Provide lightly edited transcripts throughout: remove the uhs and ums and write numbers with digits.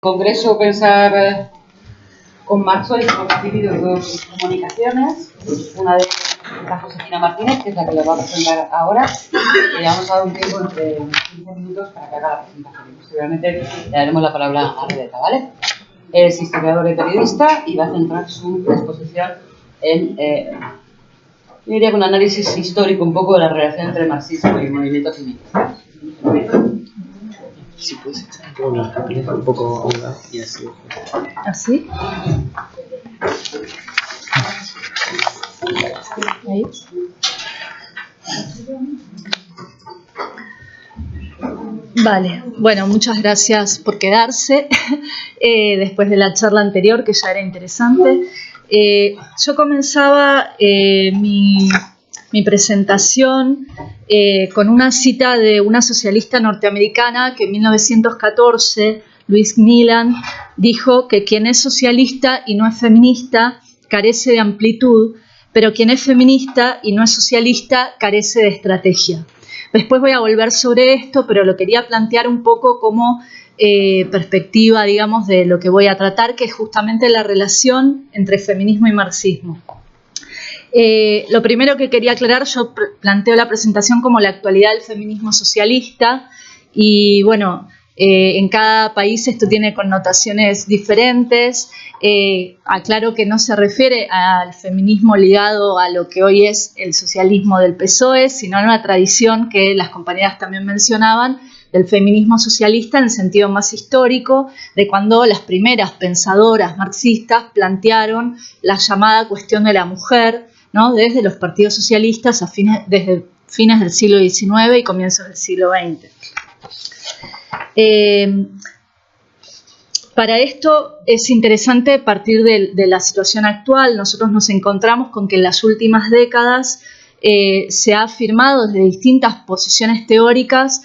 Congreso Pensar con Marx hoy hemos recibido dos comunicaciones, una de la Josefina Martínez, que es la que le va a presentar ahora, y le vamos a dar un tiempo entre 15 minutos para que haga la presentación. Posteriormente le daremos la palabra a Rebeca, ¿vale? Es historiador y periodista y va a centrar su exposición en, yo diría, un análisis histórico un poco de la relación entre marxismo y movimientos feministas. Sí, pues bueno, un poco y así. ¿Así? Ahí. Vale, bueno, muchas gracias por quedarse después de la charla anterior, que ya era interesante. Yo comenzaba mi presentación con una cita de una socialista norteamericana que en 1914, Louise Milan, dijo que quien es socialista y no es feminista carece de amplitud, pero quien es feminista y no es socialista carece de estrategia. Después voy a volver sobre esto, pero lo quería plantear un poco como perspectiva, digamos, de lo que voy a tratar, que es justamente la relación entre feminismo y marxismo. Lo primero que quería aclarar, yo planteo la presentación como la actualidad del feminismo socialista y bueno, en cada país esto tiene connotaciones diferentes. Aclaro que no se refiere al feminismo ligado a lo que hoy es el socialismo del PSOE, sino a una tradición que las compañeras también mencionaban, del feminismo socialista en sentido más histórico, de cuando las primeras pensadoras marxistas plantearon la llamada cuestión de la mujer, ¿no? Desde los partidos socialistas desde fines del siglo XIX y comienzos del siglo XX. Para esto es interesante partir de la situación actual. Nosotros nos encontramos con que en las últimas décadas se ha afirmado desde distintas posiciones teóricas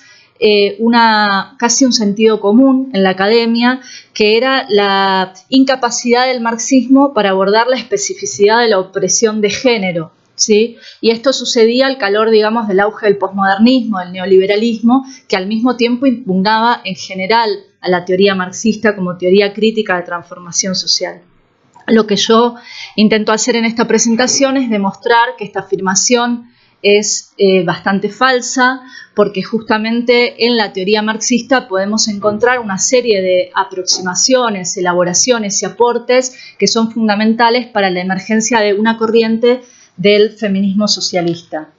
casi un sentido común en la academia, que era la incapacidad del marxismo para abordar la especificidad de la opresión de género, ¿sí? Y esto sucedía al calor, digamos, del auge del posmodernismo, del neoliberalismo, que al mismo tiempo impugnaba en general a la teoría marxista como teoría crítica de transformación social. Lo que yo intento hacer en esta presentación es demostrar que esta afirmación es bastante falsa, porque justamente en la teoría marxista podemos encontrar una serie de aproximaciones, elaboraciones y aportes que son fundamentales para la emergencia de una corriente del feminismo socialista.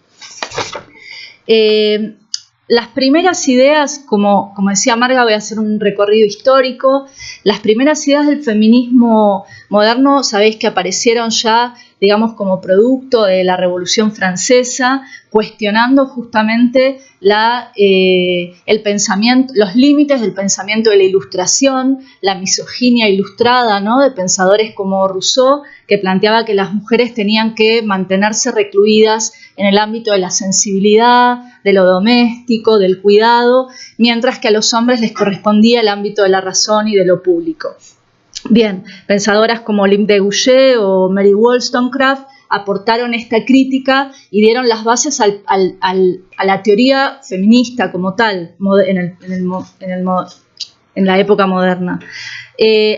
Las primeras ideas, como decía Marga, voy a hacer un recorrido histórico. Las primeras ideas del feminismo moderno, sabéis que aparecieron ya, digamos, como producto de la Revolución Francesa, cuestionando justamente el pensamiento, los límites del pensamiento de la Ilustración, la misoginia ilustrada, ¿no?, de pensadores como Rousseau, que planteaba que las mujeres tenían que mantenerse recluidas en el ámbito de la sensibilidad, de lo doméstico, del cuidado, mientras que a los hombres les correspondía el ámbito de la razón y de lo público. Bien, pensadoras como Olympe de Gouges o Mary Wollstonecraft aportaron esta crítica y dieron las bases a la teoría feminista como tal en la época moderna.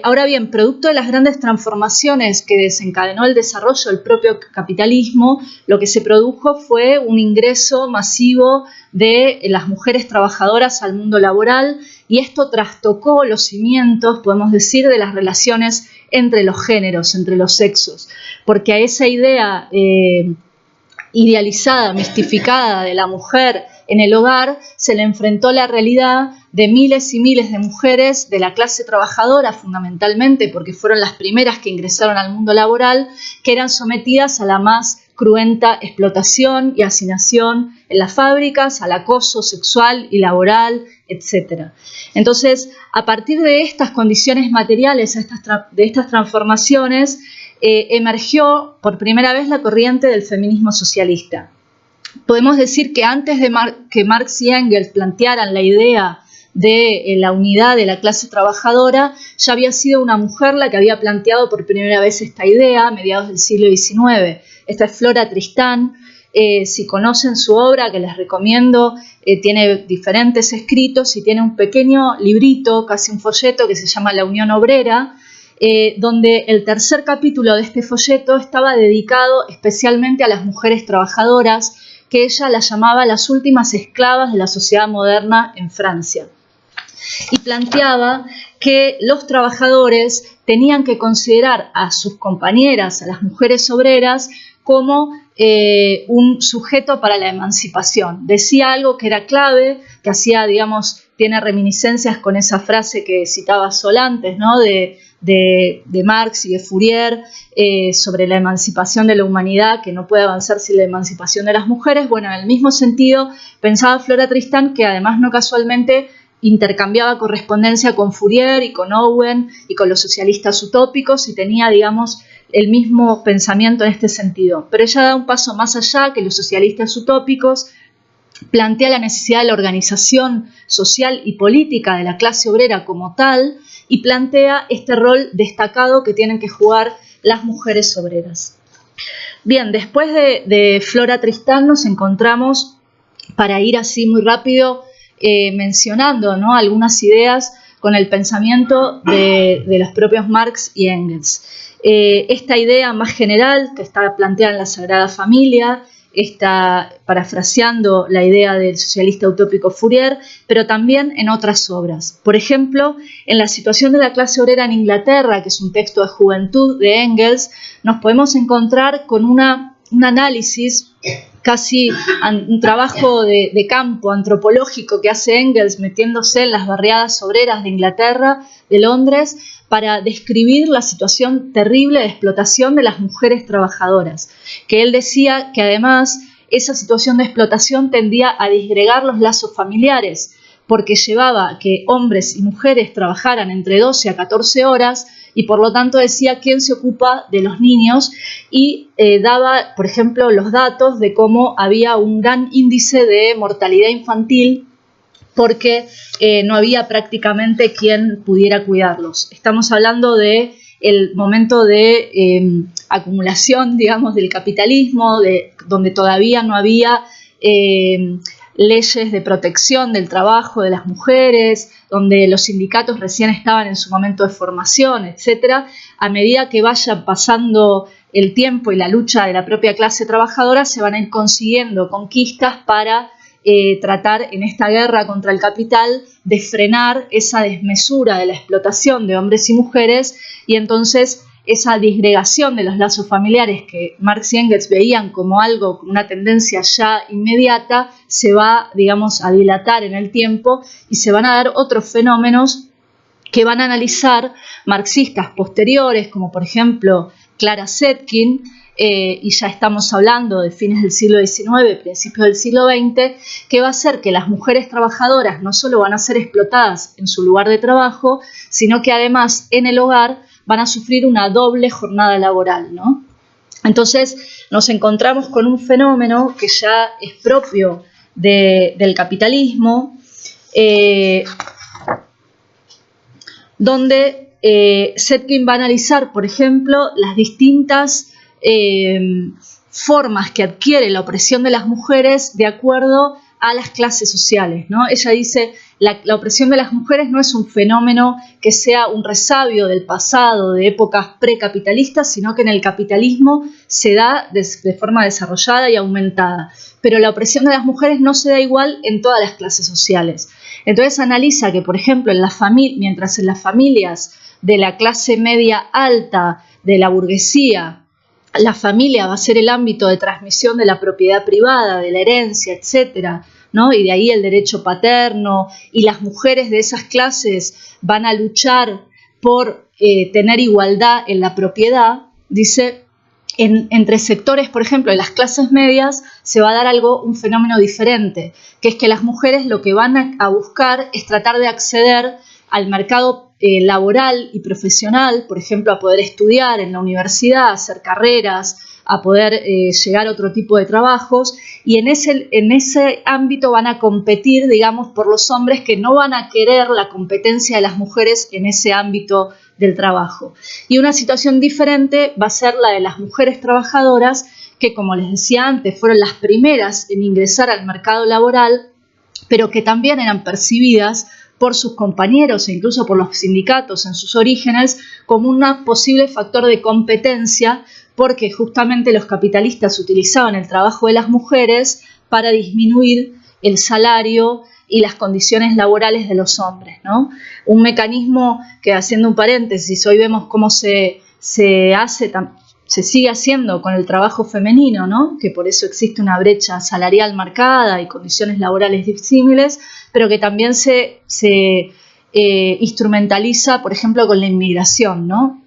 Ahora bien, producto de las grandes transformaciones que desencadenó el desarrollo del propio capitalismo, lo que se produjo fue un ingreso masivo de las mujeres trabajadoras al mundo laboral, y esto trastocó los cimientos, podemos decir, de las relaciones entre los géneros, entre los sexos, porque a esa idea idealizada, mistificada de la mujer en el hogar, se le enfrentó la realidad de miles y miles de mujeres de la clase trabajadora, fundamentalmente porque fueron las primeras que ingresaron al mundo laboral, que eran sometidas a la más cruenta explotación y hacinación en las fábricas, al acoso sexual y laboral, etc. Entonces, a partir de estas condiciones materiales, de estas transformaciones, emergió por primera vez la corriente del feminismo socialista. Podemos decir que antes de que Marx y Engels plantearan la idea de la unidad de la clase trabajadora, ya había sido una mujer la que había planteado por primera vez esta idea a mediados del siglo XIX. Esta es Flora Tristán, Si conocen su obra, que les recomiendo, tiene diferentes escritos y tiene un pequeño librito, casi un folleto, que se llama La Unión Obrera, donde el tercer capítulo de este folleto estaba dedicado especialmente a las mujeres trabajadoras, que ella las llamaba las últimas esclavas de la sociedad moderna en Francia. Y planteaba que los trabajadores tenían que considerar a sus compañeras, a las mujeres obreras, como un sujeto para la emancipación. Decía algo que era clave, que hacía, digamos, tiene reminiscencias con esa frase que citaba Sol antes, ¿no? de Marx y de Fourier, sobre la emancipación de la humanidad, que no puede avanzar sin la emancipación de las mujeres. Bueno, en el mismo sentido pensaba Flora Tristán, que además no casualmente intercambiaba correspondencia con Fourier y con Owen y con los socialistas utópicos, y tenía, digamos, el mismo pensamiento en este sentido. Pero ella da un paso más allá que los socialistas utópicos, plantea la necesidad de la organización social y política de la clase obrera como tal, y plantea este rol destacado que tienen que jugar las mujeres obreras. Bien, después de Flora Tristán nos encontramos, para ir así muy rápido, mencionando, ¿no?, algunas ideas con el pensamiento de los propios Marx y Engels. Esta idea más general que está planteada en la Sagrada Familia, está parafraseando la idea del socialista utópico Fourier, pero también en otras obras. Por ejemplo, en La situación de la clase obrera en Inglaterra, que es un texto de juventud de Engels, nos podemos encontrar con un análisis, casi un trabajo de campo antropológico que hace Engels metiéndose en las barriadas obreras de Inglaterra, de Londres, para describir la situación terrible de explotación de las mujeres trabajadoras, que él decía que además esa situación de explotación tendía a disgregar los lazos familiares, porque llevaba a que hombres y mujeres trabajaran entre 12 a 14 horas, y por lo tanto decía quién se ocupa de los niños, y daba, por ejemplo, los datos de cómo había un gran índice de mortalidad infantil porque no había prácticamente quien pudiera cuidarlos. Estamos hablando de el momento de acumulación, digamos, del capitalismo, donde todavía no había leyes de protección del trabajo de las mujeres, donde los sindicatos recién estaban en su momento de formación, etc. A medida que vaya pasando el tiempo y la lucha de la propia clase trabajadora, se van a ir consiguiendo conquistas para tratar en esta guerra contra el capital de frenar esa desmesura de la explotación de hombres y mujeres, y entonces esa disgregación de los lazos familiares que Marx y Engels veían como algo, como una tendencia ya inmediata, se va, digamos, a dilatar en el tiempo y se van a dar otros fenómenos que van a analizar marxistas posteriores, como por ejemplo Clara Zetkin, y ya estamos hablando de fines del siglo XIX, principios del siglo XX, que va a hacer que las mujeres trabajadoras no solo van a ser explotadas en su lugar de trabajo, sino que además en el hogar van a sufrir una doble jornada laboral, ¿no? Entonces nos encontramos con un fenómeno que ya es propio del capitalismo, donde Zetkin va a analizar, por ejemplo, las distintas formas que adquiere la opresión de las mujeres de acuerdo a las clases sociales, ¿no? Ella dice, la opresión de las mujeres no es un fenómeno que sea un resabio del pasado, de épocas precapitalistas, sino que en el capitalismo se da de forma desarrollada y aumentada. Pero la opresión de las mujeres no se da igual en todas las clases sociales. Entonces analiza que, por ejemplo, mientras en las familias de la clase media alta, de la burguesía, la familia va a ser el ámbito de transmisión de la propiedad privada, de la herencia, etcétera, ¿no? Y de ahí el derecho paterno, y las mujeres de esas clases van a luchar por tener igualdad en la propiedad. Dice, entre sectores, por ejemplo, de las clases medias, se va a dar un fenómeno diferente, que es que las mujeres lo que van a buscar es tratar de acceder al mercado laboral y profesional, por ejemplo, a poder estudiar en la universidad, hacer carreras, a poder llegar a otro tipo de trabajos, y en ese ámbito van a competir, digamos, por los hombres que no van a querer la competencia de las mujeres en ese ámbito del trabajo. Y una situación diferente va a ser la de las mujeres trabajadoras, que, como les decía antes, fueron las primeras en ingresar al mercado laboral, pero que también eran percibidas por sus compañeros e incluso por los sindicatos en sus orígenes como un posible factor de competencia, porque justamente los capitalistas utilizaban el trabajo de las mujeres para disminuir el salario y las condiciones laborales de los hombres, ¿no? Un mecanismo que, haciendo un paréntesis, hoy vemos cómo se sigue haciendo con el trabajo femenino, ¿no? Que por eso existe una brecha salarial marcada y condiciones laborales disímiles, pero que también se instrumentaliza, por ejemplo, con la inmigración, ¿no?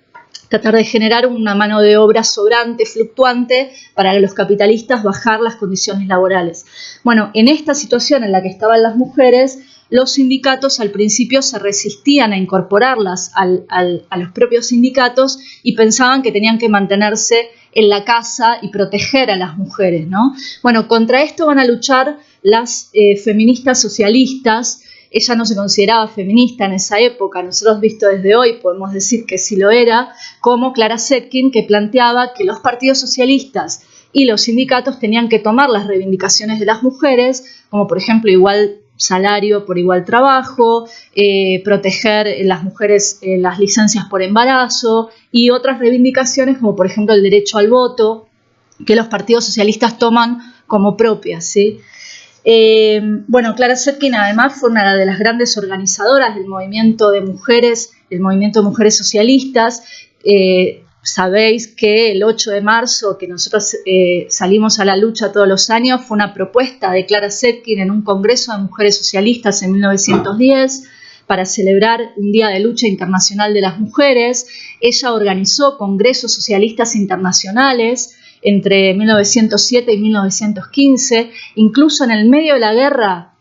Tratar de generar una mano de obra sobrante, fluctuante, para los capitalistas bajar las condiciones laborales. Bueno, en esta situación en la que estaban las mujeres, los sindicatos al principio se resistían a incorporarlas a los propios sindicatos y pensaban que tenían que mantenerse en la casa y proteger a las mujeres, ¿no? Bueno, contra esto van a luchar las feministas socialistas. Ella no se consideraba feminista en esa época, nosotros visto desde hoy podemos decir que sí lo era, como Clara Zetkin, que planteaba que los partidos socialistas y los sindicatos tenían que tomar las reivindicaciones de las mujeres, como por ejemplo igual salario por igual trabajo, proteger las mujeres las licencias por embarazo y otras reivindicaciones como por ejemplo el derecho al voto, que los partidos socialistas toman como propias, ¿sí? Bueno, Clara Zetkin además fue una de las grandes organizadoras del movimiento de mujeres, el movimiento de mujeres socialistas. Sabéis que el 8 de marzo, que nosotros salimos a la lucha todos los años, fue una propuesta de Clara Zetkin en un congreso de mujeres socialistas en 1910 para celebrar un día de lucha internacional de las mujeres. Ella organizó congresos socialistas internacionales entre 1907 y 1915, incluso en el medio de la guerra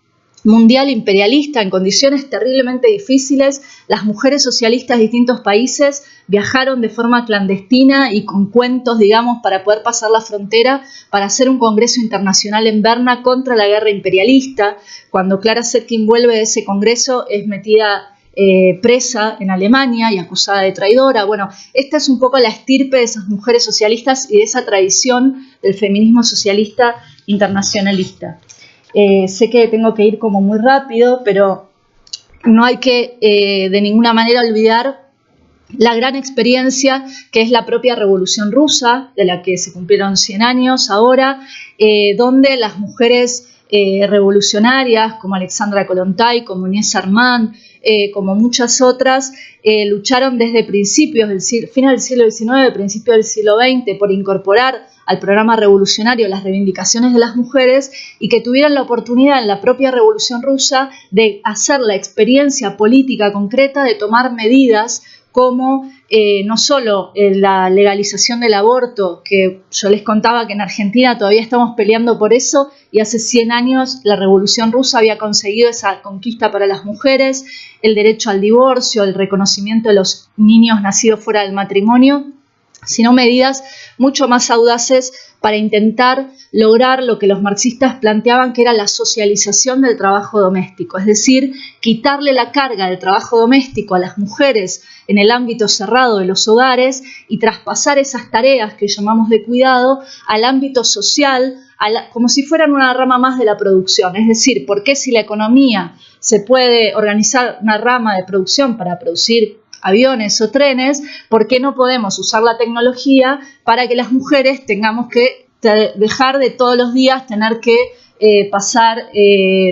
mundial imperialista, en condiciones terriblemente difíciles, las mujeres socialistas de distintos países viajaron de forma clandestina y con cuentos, digamos, para poder pasar la frontera para hacer un congreso internacional en Berna contra la guerra imperialista. Cuando Clara Zetkin vuelve de ese congreso es metida presa en Alemania y acusada de traidora. Bueno, esta es un poco la estirpe de esas mujeres socialistas y de esa tradición del feminismo socialista internacionalista. Sé que tengo que ir como muy rápido, pero no hay que de ninguna manera olvidar la gran experiencia que es la propia Revolución Rusa, de la que se cumplieron 100 años ahora, donde las mujeres revolucionarias como Alexandra Kollontai, como Inés Armand, como muchas otras, lucharon desde principios del final del siglo XIX, principios del siglo XX, por incorporar al programa revolucionario las reivindicaciones de las mujeres y que tuvieran la oportunidad en la propia Revolución Rusa de hacer la experiencia política concreta de tomar medidas como no solo la legalización del aborto, que yo les contaba que en Argentina todavía estamos peleando por eso y hace 100 años la Revolución Rusa había conseguido esa conquista para las mujeres, el derecho al divorcio, el reconocimiento de los niños nacidos fuera del matrimonio, sino medidas mucho más audaces para intentar lograr lo que los marxistas planteaban que era la socialización del trabajo doméstico, es decir, quitarle la carga del trabajo doméstico a las mujeres en el ámbito cerrado de los hogares y traspasar esas tareas que llamamos de cuidado al ámbito social, como si fueran una rama más de la producción. Es decir, ¿por qué si la economía se puede organizar una rama de producción para producir aviones o trenes, por qué no podemos usar la tecnología para que las mujeres tengamos que dejar de todos los días tener que pasar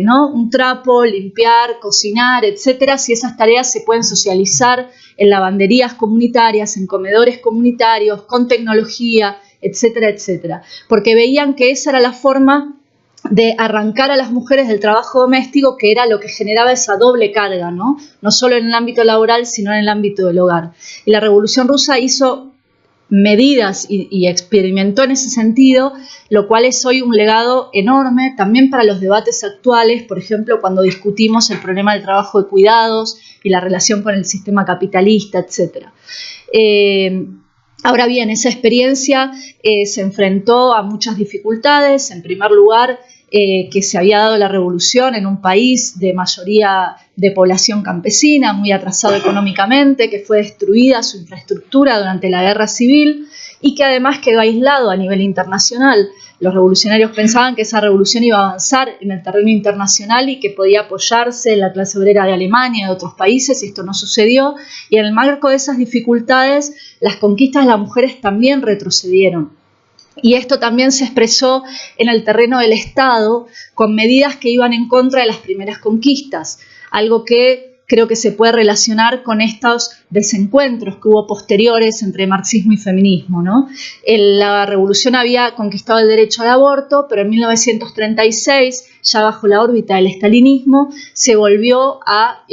¿no? un trapo, limpiar, cocinar, etcétera, si esas tareas se pueden socializar en lavanderías comunitarias, en comedores comunitarios, con tecnología, etcétera, etcétera? Porque veían que esa era la forma de arrancar a las mujeres del trabajo doméstico, que era lo que generaba esa doble carga, ¿no? No solo en el ámbito laboral, sino en el ámbito del hogar. Y la Revolución Rusa hizo medidas y experimentó en ese sentido, lo cual es hoy un legado enorme también para los debates actuales, por ejemplo, cuando discutimos el problema del trabajo de cuidados y la relación con el sistema capitalista, etc. Ahora bien, esa experiencia se enfrentó a muchas dificultades. En primer lugar, que se había dado la revolución en un país de mayoría de población campesina, muy atrasado económicamente, que fue destruida su infraestructura durante la guerra civil y que además quedó aislado a nivel internacional. Los revolucionarios pensaban que esa revolución iba a avanzar en el terreno internacional y que podía apoyarse en la clase obrera de Alemania y de otros países, y esto no sucedió, y en el marco de esas dificultades las conquistas de las mujeres también retrocedieron. Y esto también se expresó en el terreno del Estado con medidas que iban en contra de las primeras conquistas, algo que creo que se puede relacionar con estos desencuentros que hubo posteriores entre marxismo y feminismo, ¿no? La revolución había conquistado el derecho al aborto, pero en 1936, ya bajo la órbita del estalinismo, se volvió a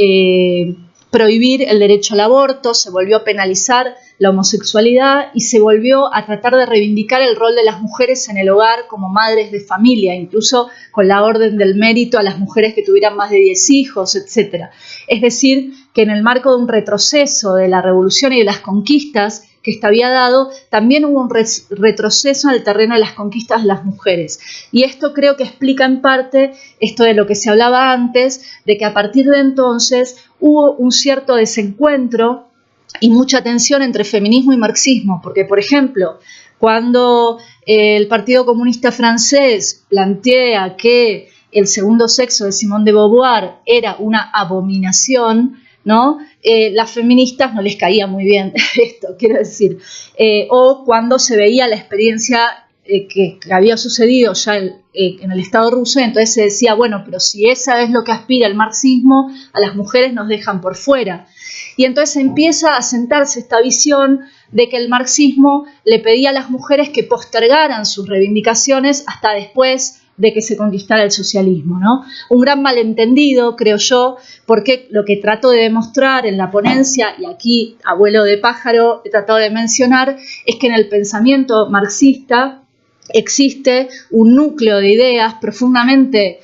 prohibir el derecho al aborto, se volvió a penalizar la homosexualidad y se volvió a tratar de reivindicar el rol de las mujeres en el hogar como madres de familia, incluso con la orden del mérito a las mujeres que tuvieran más de 10 hijos, etc. Es decir, que en el marco de un retroceso de la revolución y de las conquistas que esta había dado, también hubo un retroceso en el terreno de las conquistas de las mujeres. Y esto creo que explica en parte esto de lo que se hablaba antes, de que a partir de entonces hubo un cierto desencuentro y mucha tensión entre feminismo y marxismo, porque, por ejemplo, cuando el Partido Comunista francés plantea que el segundo sexo de Simone de Beauvoir era una abominación, ¿no? Las feministas no les caía muy bien esto, quiero decir, o cuando se veía la experiencia que había sucedido ya en el Estado ruso, entonces se decía, bueno, pero si esa es lo que aspira el marxismo, a las mujeres nos dejan por fuera. Y entonces empieza a sentarse esta visión de que el marxismo le pedía a las mujeres que postergaran sus reivindicaciones hasta después de que se conquistara el socialismo, ¿no? Un gran malentendido, creo yo, porque lo que trato de demostrar en la ponencia, y aquí, abuelo de pájaro, he tratado de mencionar, es que en el pensamiento marxista existe un núcleo de ideas profundamente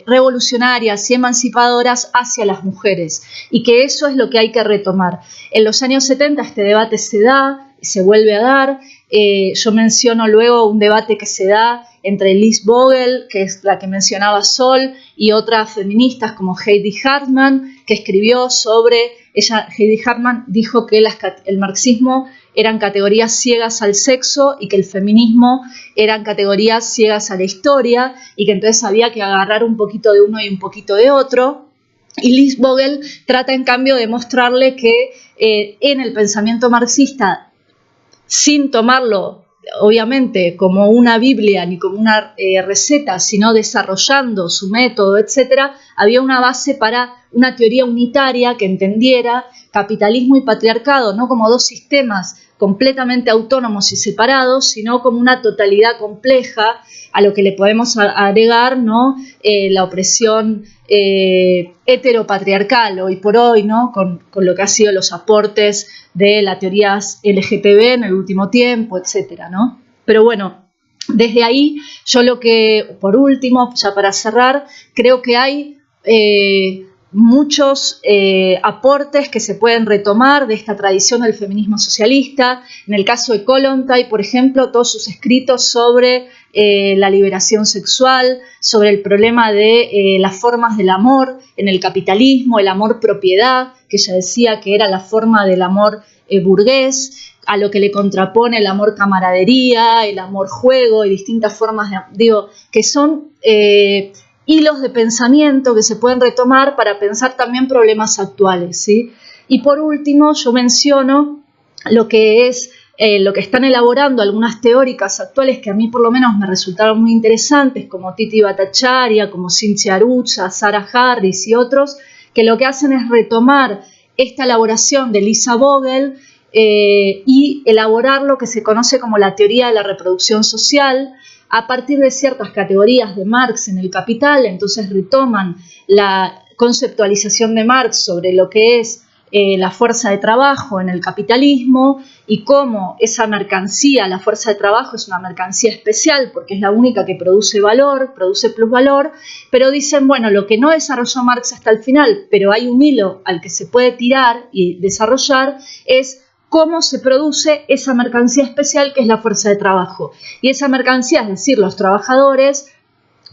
revolucionarias y emancipadoras hacia las mujeres, y que eso es lo que hay que retomar. En los años 70 este debate se da, se vuelve a dar. Yo menciono luego un debate que se da entre Lise Vogel, que es la que mencionaba Sol, y otras feministas como Heidi Hartmann, que escribió sobre ella. Heidi Hartmann dijo que el marxismo eran categorías ciegas al sexo y que el feminismo eran categorías ciegas a la historia, y que entonces había que agarrar un poquito de uno y un poquito de otro. Y Lise Vogel trata en cambio de mostrarle que en el pensamiento marxista, sin tomarlo obviamente como una Biblia ni como una receta, sino desarrollando su método, etcétera, había una base para una teoría unitaria que entendiera capitalismo y patriarcado no como dos sistemas completamente autónomos y separados, sino como una totalidad compleja a lo que le podemos agregar, ¿no? La opresión heteropatriarcal hoy por hoy, ¿no? Con lo que han sido los aportes de la teoría LGTB en el último tiempo, etcétera, ¿no? Pero bueno, desde ahí yo lo que, por último, ya para cerrar, creo que hay muchos aportes que se pueden retomar de esta tradición del feminismo socialista. En el caso de Kollontai, por ejemplo, todos sus escritos sobre la liberación sexual, sobre el problema de las formas del amor en el capitalismo, el amor propiedad, que ella decía que era la forma del amor burgués, a lo que le contrapone el amor camaradería, el amor juego y distintas formas que son hilos de pensamiento que se pueden retomar para pensar también problemas actuales, ¿sí? Y por último, yo menciono lo que están elaborando algunas teóricas actuales que a mí por lo menos me resultaron muy interesantes, como Titi Bhattacharya, como Cynthia Arucha, Sarah Harris y otros, que lo que hacen es retomar esta elaboración de Lisa Vogel y elaborar lo que se conoce como la teoría de la reproducción social, a partir de ciertas categorías de Marx en el Capital. Entonces retoman la conceptualización de Marx sobre lo que es la fuerza de trabajo en el capitalismo y cómo esa mercancía, la fuerza de trabajo, es una mercancía especial porque es la única que produce valor, produce plusvalor, pero dicen, bueno, lo que no desarrolló Marx hasta el final, pero hay un hilo al que se puede tirar y desarrollar, es cómo se produce esa mercancía especial que es la fuerza de trabajo. Y esa mercancía, es decir, los trabajadores,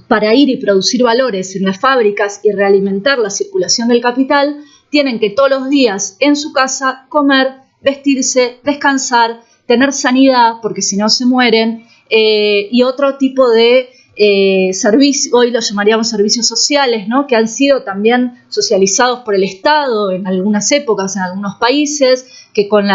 para ir y producir valores en las fábricas y realimentar la circulación del capital, tienen que todos los días en su casa comer, vestirse, descansar, tener sanidad, porque si no se mueren, y otro tipo de servicios, hoy lo llamaríamos servicios sociales, ¿no? Que han sido también socializados por el Estado en algunas épocas, en algunos países, que con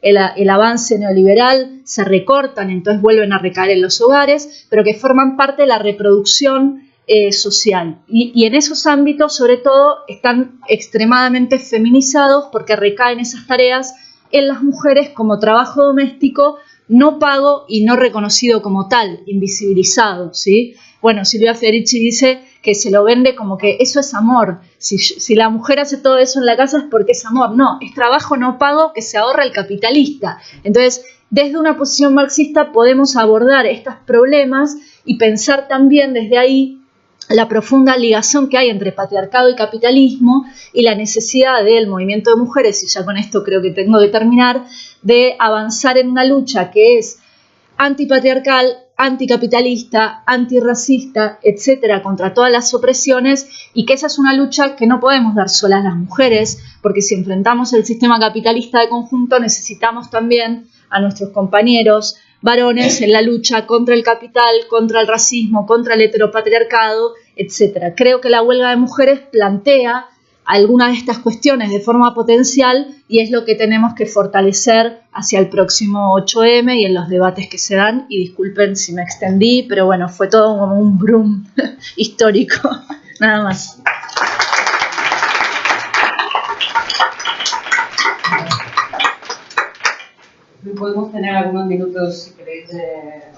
el avance neoliberal se recortan, entonces vuelven a recaer en los hogares, pero que forman parte de la reproducción social. Y en esos ámbitos, sobre todo, están extremadamente feminizados porque recaen esas tareas en las mujeres como trabajo doméstico no pago y no reconocido como tal, invisibilizado, ¿sí? Bueno, Silvia Federici dice que se lo vende como que eso es amor. Si la mujer hace todo eso en la casa es porque es amor. No, es trabajo no pago que se ahorra el capitalista. Entonces, desde una posición marxista podemos abordar estos problemas y pensar también desde ahí la profunda ligación que hay entre patriarcado y capitalismo y la necesidad del movimiento de mujeres, y ya con esto creo que tengo que terminar, de avanzar en una lucha que es antipatriarcal, anticapitalista, antirracista, etcétera, contra todas las opresiones, y que esa es una lucha que no podemos dar solas las mujeres, porque si enfrentamos el sistema capitalista de conjunto necesitamos también a nuestros compañeros varones en la lucha contra el capital, contra el racismo, contra el heteropatriarcado, etc. Creo que la huelga de mujeres plantea algunas de estas cuestiones de forma potencial y es lo que tenemos que fortalecer hacia el próximo 8M y en los debates que se dan. Y disculpen si me extendí, pero bueno, fue todo como un boom histórico, nada más. ¿Podemos tener algunos minutos, si queréis,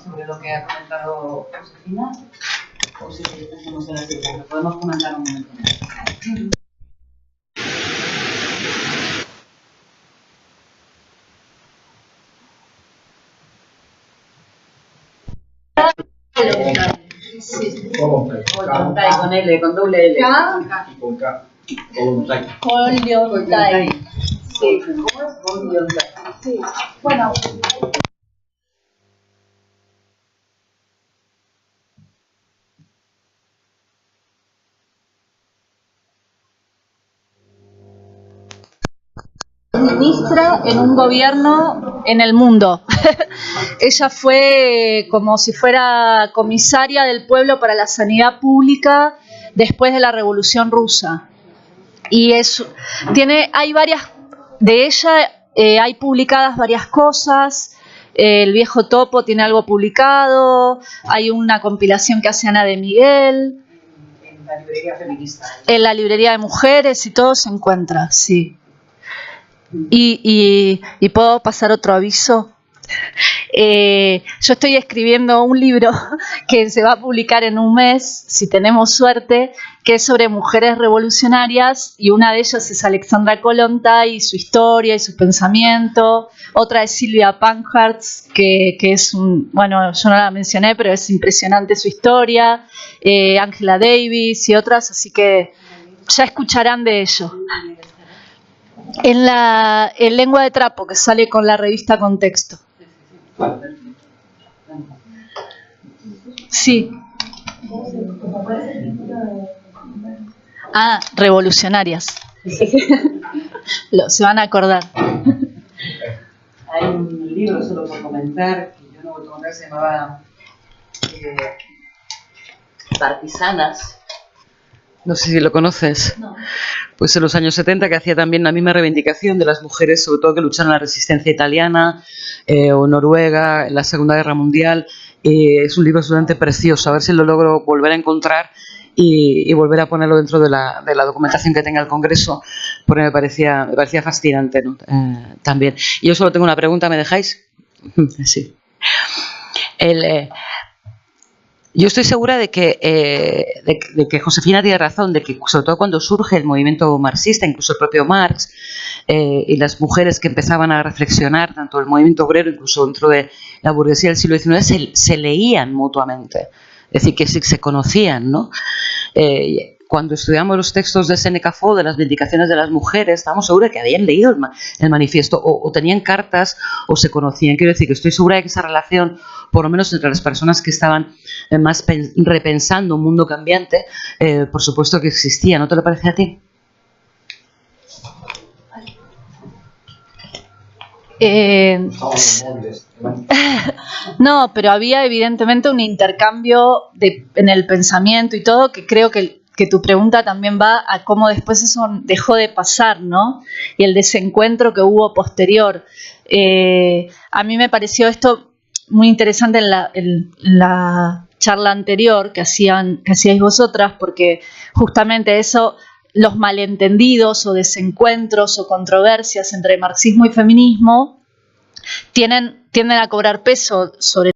sobre lo que ha comentado Josefina? O si queréis, hacemos la siguiente. Podemos comentar un momento. Voluntai, con L, con doble L. Con K. Voluntai. Voluntai. Sí, ¿cómo es Voluntai? Sí, bueno. Ministra en un gobierno en el mundo. Ella fue como si fuera comisaria del pueblo para la sanidad pública después de la Revolución Rusa. Y hay varias, de ella hay publicadas varias cosas. El Viejo Topo tiene algo publicado, hay una compilación que hace Ana de Miguel. En la librería feminista. En la librería de mujeres y todo se encuentra, sí. Y puedo pasar otro aviso. Yo estoy escribiendo un libro que se va a publicar en un mes, si tenemos suerte, que es sobre mujeres revolucionarias, y una de ellas es Alexandra Kollontai y su historia y su pensamiento. Otra es Silvia Pankhurst, que es bueno, yo no la mencioné, pero es impresionante su historia. Angela Davis y otras, así que ya escucharán de ello. En Lengua de Trapo, que sale con la revista Contexto. Sí. Ah, revolucionarias. Se van a acordar. Hay un libro, solo por comentar, que yo no voy a comentar, se llamaba Partisanas. No sé si lo conoces. No. Pues en los años 70, que hacía también la misma reivindicación de las mujeres, sobre todo que lucharon en la resistencia italiana o noruega en la Segunda Guerra Mundial. Es un libro absolutamente precioso, a ver si lo logro volver a encontrar y volver a ponerlo dentro de la documentación que tenga el Congreso, porque me parecía fascinante, ¿no? También. Y yo solo tengo una pregunta, ¿me dejáis? Sí. Yo estoy segura de que Josefina tiene razón, de que sobre todo cuando surge el movimiento marxista, incluso el propio Marx, y las mujeres que empezaban a reflexionar, tanto el movimiento obrero, incluso dentro de la burguesía del siglo XIX, se leían mutuamente, es decir, que se conocían, ¿no? Cuando estudiamos los textos de Séneca Fo, de las vindicaciones de las mujeres, estábamos seguros de que habían leído el manifiesto, o tenían cartas, o se conocían. Quiero decir que estoy segura de que esa relación, por lo menos entre las personas que estaban más repensando un mundo cambiante, por supuesto que existía. ¿No te lo parece a ti? No, pero había evidentemente un intercambio en el pensamiento y todo, que creo que tu pregunta también va a cómo después eso dejó de pasar, ¿no? Y el desencuentro que hubo posterior. A mí me pareció esto muy interesante en la charla anterior que hacíais vosotras, porque justamente eso, los malentendidos o desencuentros o controversias entre marxismo y feminismo tienden a cobrar peso sobre